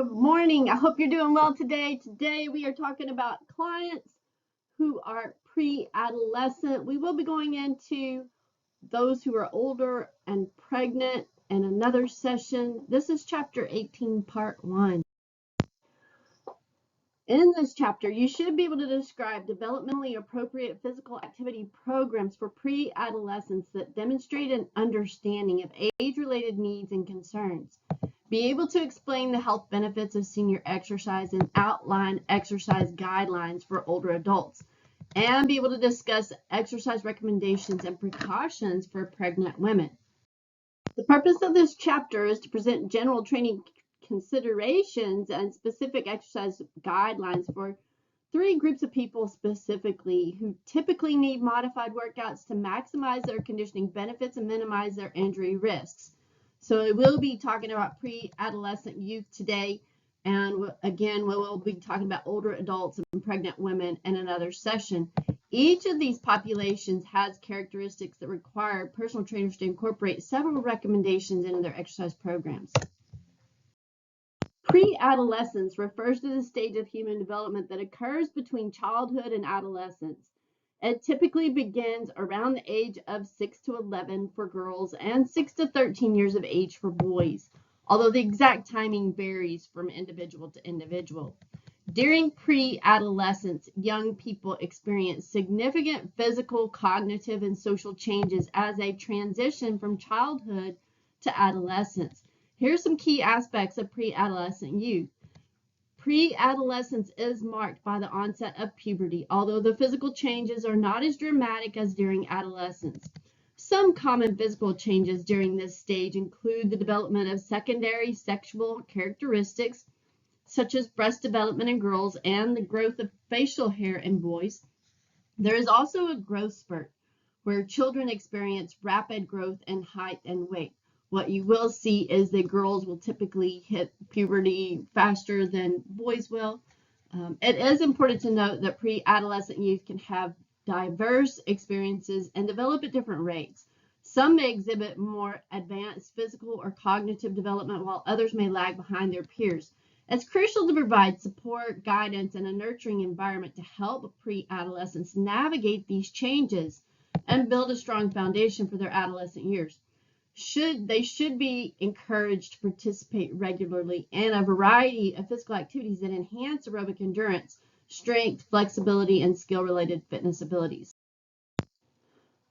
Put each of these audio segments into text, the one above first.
Good morning. I hope you're doing well today. Today we are talking about clients who are pre-adolescent. We will be going into those who are older and pregnant in another session. This is chapter 18, part 1. In this chapter, you should be able to describe developmentally appropriate physical activity programs for pre-adolescents that demonstrate an understanding of age-related needs and concerns. Be able to explain the health benefits of senior exercise and outline exercise guidelines for older adults, and be able to discuss exercise recommendations and precautions for pregnant women. The purpose of this chapter is to present general training considerations and specific exercise guidelines for 3 groups of people specifically who typically need modified workouts to maximize their conditioning benefits and minimize their injury risks. So we will be talking about pre-adolescent youth today, and again, we will be talking about older adults and pregnant women in another session. Each of these populations has characteristics that require personal trainers to incorporate several recommendations into their exercise programs. Pre-adolescence refers to the stage of human development that occurs between childhood and adolescence. It typically begins around the age of 6 to 11 for girls and 6 to 13 years of age for boys, although the exact timing varies from individual to individual. During pre-adolescence, young people experience significant physical, cognitive, and social changes as they transition from childhood to adolescence. Here are some key aspects of pre-adolescent youth. Pre-adolescence is marked by the onset of puberty, although the physical changes are not as dramatic as during adolescence. Some common physical changes during this stage include the development of secondary sexual characteristics, such as breast development in girls and the growth of facial hair in boys. There is also a growth spurt, where children experience rapid growth in height and weight. What you will see is that girls will typically hit puberty faster than boys will. It is important to note that pre-adolescent youth can have diverse experiences and develop at different rates. Some may exhibit more advanced physical or cognitive development, while others may lag behind their peers. It's crucial to provide support, guidance, and a nurturing environment to help pre-adolescents navigate these changes and build a strong foundation for their adolescent years. They should be encouraged to participate regularly in a variety of physical activities that enhance aerobic endurance, strength, flexibility, and skill-related fitness abilities.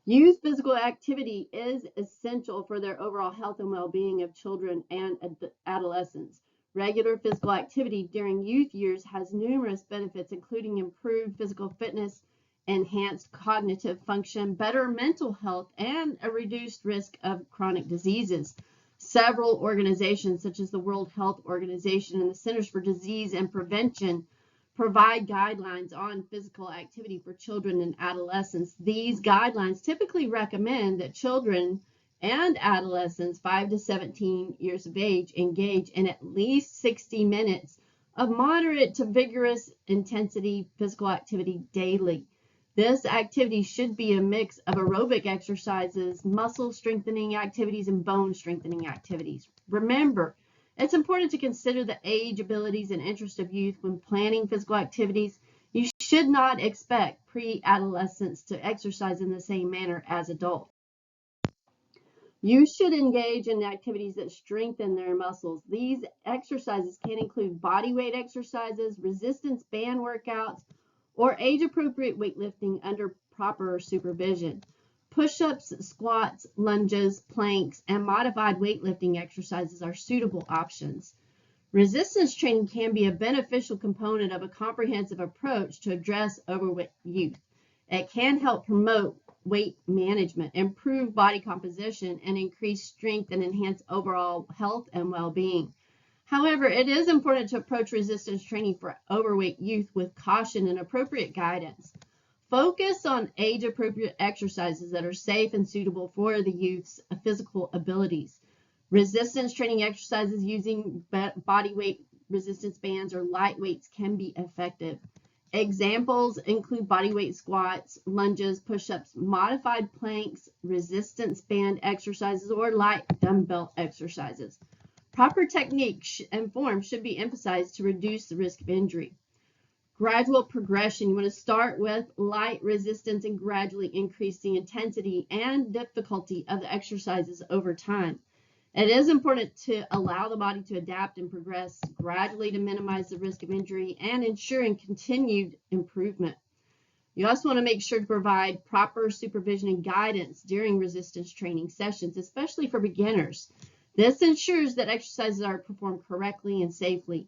Youth physical activity is essential for their overall health and well-being of children and adolescents. Regular physical activity during youth years has numerous benefits, including improved physical fitness, enhanced cognitive function, better mental health, and a reduced risk of chronic diseases. Several organizations, such as the World Health Organization and the Centers for Disease and Prevention, provide guidelines on physical activity for children and adolescents. These guidelines typically recommend that children and adolescents 5 to 17 years of age engage in at least 60 minutes of moderate to vigorous intensity physical activity daily. This activity should be a mix of aerobic exercises, muscle strengthening activities, and bone strengthening activities. Remember, it's important to consider the age, abilities, and interests of youth when planning physical activities. You should not expect pre-adolescents to exercise in the same manner as adults. You should engage in activities that strengthen their muscles. These exercises can include body weight exercises, resistance band workouts, or age-appropriate weightlifting under proper supervision. Push-ups, squats, lunges, planks, and modified weightlifting exercises are suitable options. Resistance training can be a beneficial component of a comprehensive approach to address overweight youth. It can help promote weight management, improve body composition, and increase strength and enhance overall health and well-being. However, it is important to approach resistance training for overweight youth with caution and appropriate guidance. Focus on age-appropriate exercises that are safe and suitable for the youth's physical abilities. Resistance training exercises using body weight resistance bands or light weights can be effective. Examples include body weight squats, lunges, push-ups, modified planks, resistance band exercises, or light dumbbell exercises. Proper technique and form should be emphasized to reduce the risk of injury. Gradual progression. You want to start with light resistance and gradually increase the intensity and difficulty of the exercises over time. It is important to allow the body to adapt and progress gradually to minimize the risk of injury and ensuring continued improvement. You also want to make sure to provide proper supervision and guidance during resistance training sessions, especially for beginners. This ensures that exercises are performed correctly and safely.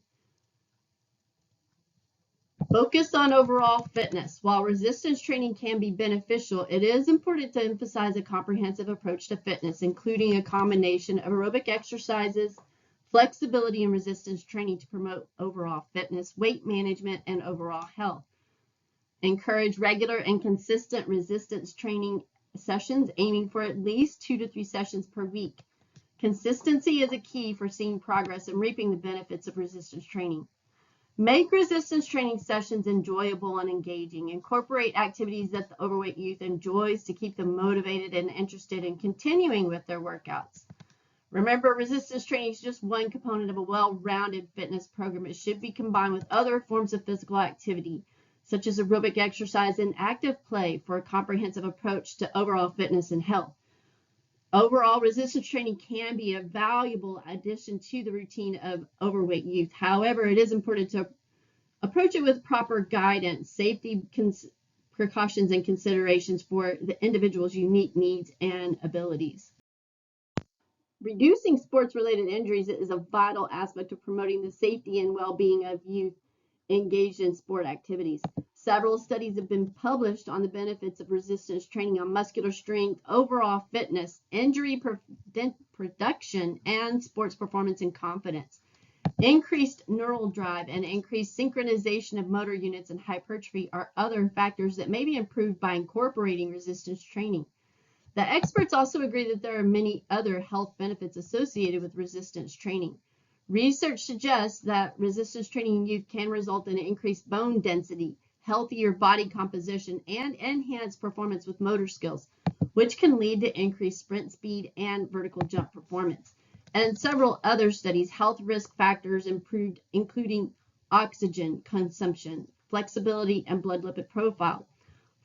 Focus on overall fitness. While resistance training can be beneficial, it is important to emphasize a comprehensive approach to fitness, including a combination of aerobic exercises, flexibility, and resistance training to promote overall fitness, weight management, and overall health. Encourage regular and consistent resistance training sessions, aiming for at least 2 to 3 sessions per week. Consistency is a key for seeing progress and reaping the benefits of resistance training. Make resistance training sessions enjoyable and engaging. Incorporate activities that the overweight youth enjoys to keep them motivated and interested in continuing with their workouts. Remember, resistance training is just one component of a well-rounded fitness program. It should be combined with other forms of physical activity, such as aerobic exercise and active play, for a comprehensive approach to overall fitness and health. Overall, resistance training can be a valuable addition to the routine of overweight youth. However, it is important to approach it with proper guidance, safety precautions, and considerations for the individual's unique needs and abilities. Reducing sports-related injuries is a vital aspect of promoting the safety and well-being of youth engaged in sport activities. Several studies have been published on the benefits of resistance training on muscular strength, overall fitness, injury production, and sports performance and confidence. Increased neural drive and increased synchronization of motor units and hypertrophy are other factors that may be improved by incorporating resistance training. The experts also agree that there are many other health benefits associated with resistance training. Research suggests that resistance training in youth can result in increased bone density, healthier body composition, and enhanced performance with motor skills, which can lead to increased sprint speed and vertical jump performance. And several other studies, health risk factors improved, including oxygen consumption, flexibility, and blood lipid profile.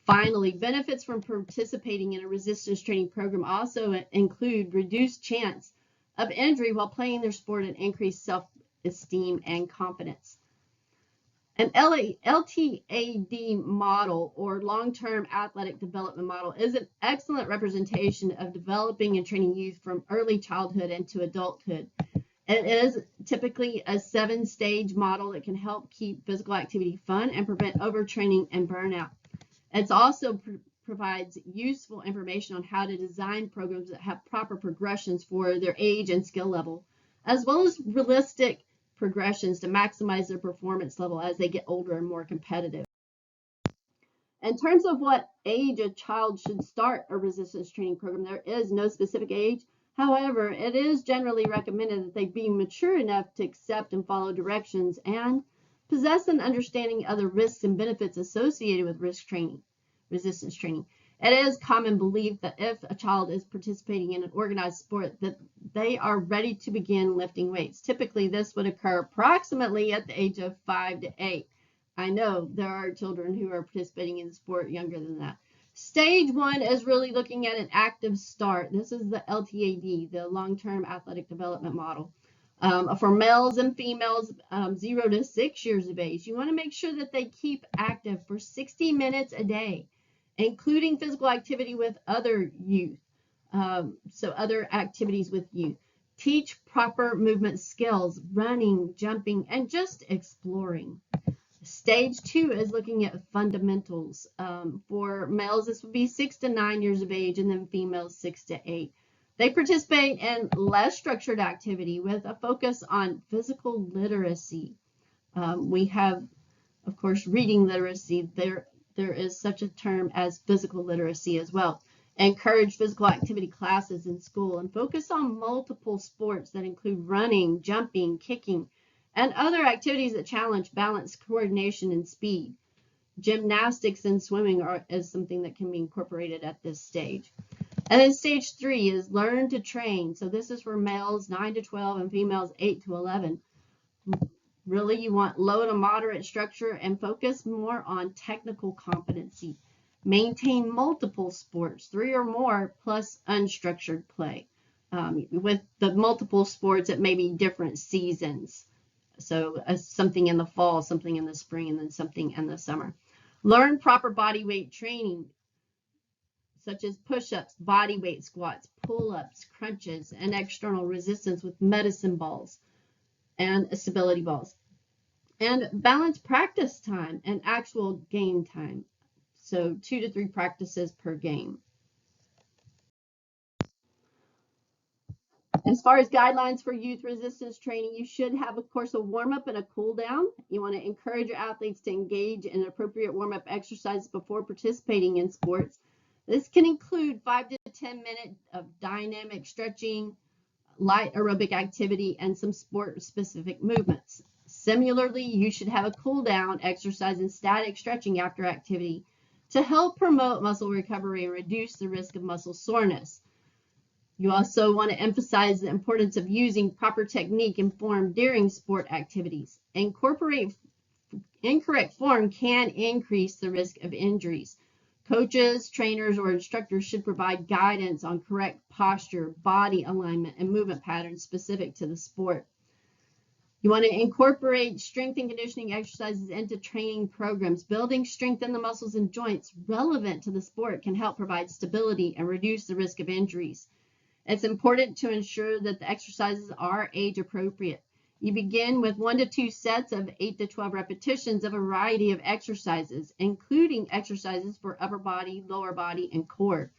Finally, benefits from participating in a resistance training program also include reduced chance of injury while playing their sport and increased self-esteem and confidence. An LTAD model, or long-term athletic development model, is an excellent representation of developing and training youth from early childhood into adulthood. It is typically a 7-stage model that can help keep physical activity fun and prevent overtraining and burnout. It also provides useful information on how to design programs that have proper progressions for their age and skill level, as well as realistic progressions to maximize their performance level as they get older and more competitive. In terms of what age a child should start a resistance training program, there is no specific age. However, it is generally recommended that they be mature enough to accept and follow directions and possess an understanding of the risks and benefits associated with resistance training. It is common belief that if a child is participating in an organized sport, that they are ready to begin lifting weights. Typically, this would occur approximately at the age of 5 to 8. I know there are children who are participating in the sport younger than that. Stage 1 is really looking at an active start. This is the LTAD, the long-term athletic development model. For males and females 0 to 6 years of age, you want to make sure that they keep active for 60 minutes a day, including physical activity with other youth, so other activities with youth. Teach proper movement skills, running, jumping, and just exploring. Stage 2 is looking at fundamentals. For males, this would be 6 to 9 years of age, and then females 6 to 8. They participate in less structured activity with a focus on physical literacy. We have, of course, reading literacy. There is such a term as physical literacy as well. Encourage physical activity classes in school and focus on multiple sports that include running, jumping, kicking, and other activities that challenge balance, coordination, and speed. Gymnastics and swimming is something that can be incorporated at this stage. And then stage 3 is learn to train. So this is for males 9 to 12 and females 8 to 11. Really, you want low to moderate structure and focus more on technical competency. Maintain multiple sports, 3 or more, plus unstructured play. With the multiple sports, it may be different seasons. So something in the fall, something in the spring, and then something in the summer. Learn proper body weight training, such as push-ups, body weight squats, pull-ups, crunches, and external resistance with medicine balls and stability balls. And balance practice time and actual game time. So 2 to 3 practices per game. As far as guidelines for youth resistance training, you should have, of course, a warm-up and a cool-down. You want to encourage your athletes to engage in appropriate warm-up exercises before participating in sports. This can include 5 to 10 minutes of dynamic stretching, light aerobic activity, and some sport-specific movements. Similarly, you should have a cool-down exercise and static stretching after activity to help promote muscle recovery and reduce the risk of muscle soreness. You also want to emphasize the importance of using proper technique and form during sport activities. Incorporate incorrect form can increase the risk of injuries. Coaches, trainers, or instructors should provide guidance on correct posture, body alignment, and movement patterns specific to the sport. You want to incorporate strength and conditioning exercises into training programs. Building strength in the muscles and joints relevant to the sport can help provide stability and reduce the risk of injuries. It's important to ensure that the exercises are age appropriate. You begin with 1 to 2 sets of 8 to 12 repetitions of a variety of exercises, including exercises for upper body, lower body, and core.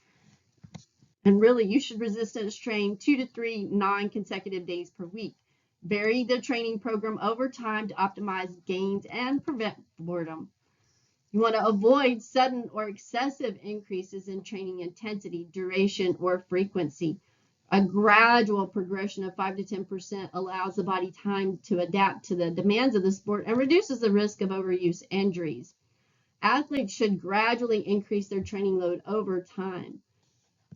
And really, you should resistance train 2 to 3 non-consecutive days per week. Vary the training program over time to optimize gains and prevent boredom. You want to avoid sudden or excessive increases in training intensity, duration, or frequency. A gradual progression of 5 to 10% allows the body time to adapt to the demands of the sport and reduces the risk of overuse injuries. Athletes should gradually increase their training load over time.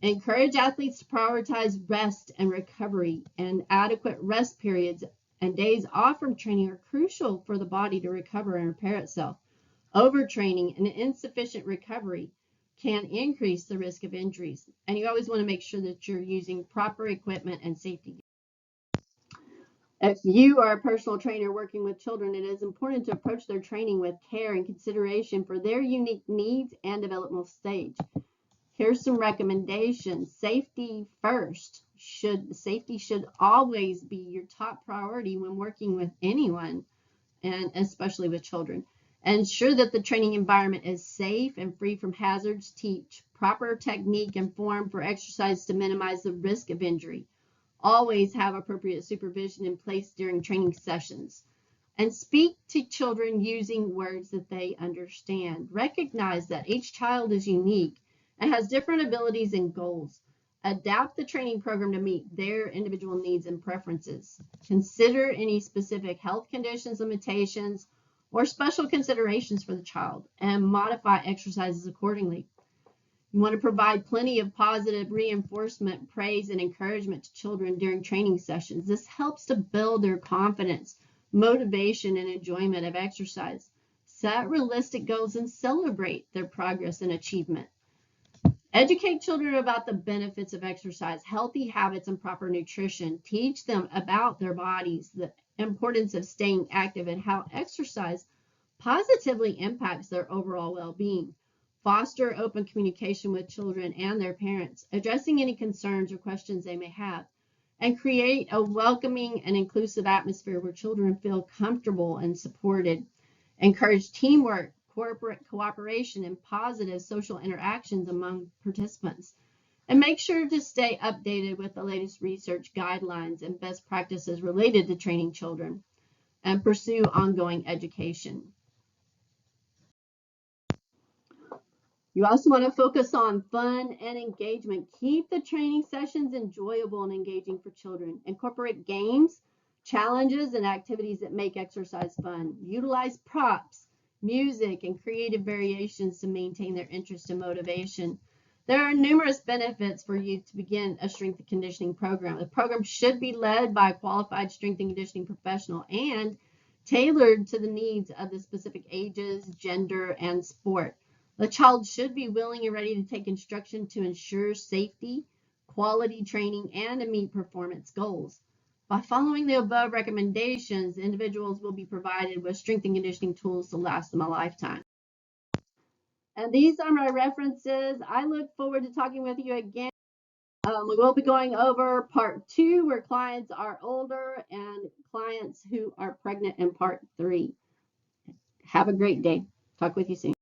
Encourage athletes to prioritize rest and recovery, and adequate rest periods and days off from training are crucial for the body to recover and repair itself. Overtraining and insufficient recovery can increase the risk of injuries, and you always want to make sure that you're using proper equipment and safety. If you are a personal trainer working with children, it is important to approach their training with care and consideration for their unique needs and developmental stage. Here's some recommendations. Safety first. Safety should always be your top priority when working with anyone, and especially with children. Ensure that the training environment is safe and free from hazards. Teach proper technique and form for exercise to minimize the risk of injury. Always have appropriate supervision in place during training sessions. And speak to children using words that they understand. Recognize that each child is unique and has different abilities and goals. Adapt the training program to meet their individual needs and preferences. Consider any specific health conditions, limitations, or special considerations for the child, and modify exercises accordingly. You want to provide plenty of positive reinforcement, praise, and encouragement to children during training sessions. This helps to build their confidence, motivation, and enjoyment of exercise. Set realistic goals and celebrate their progress and achievement. Educate children about the benefits of exercise, healthy habits, and proper nutrition. Teach them about their bodies, the importance of staying active, and how exercise positively impacts their overall well-being. Foster open communication with children and their parents, addressing any concerns or questions they may have, and create a welcoming and inclusive atmosphere where children feel comfortable and supported. Encourage teamwork, corporate cooperation, and positive social interactions among participants. And make sure to stay updated with the latest research, guidelines, and best practices related to training children, and pursue ongoing education. You also want to focus on fun and engagement. Keep the training sessions enjoyable and engaging for children. Incorporate games, challenges, and activities that make exercise fun. Utilize props, music, and creative variations to maintain their interest and motivation. There are numerous benefits for youth to begin a strength and conditioning program. The program should be led by a qualified strength and conditioning professional and tailored to the needs of the specific ages, gender, and sport. The child should be willing and ready to take instruction to ensure safety, quality training, and to meet performance goals. By following the above recommendations, individuals will be provided with strength and conditioning tools to last them a lifetime. And these are my references. I look forward to talking with you again. We will be going over part 2, where clients are older, and clients who are pregnant in part 3. Have a great day. Talk with you soon.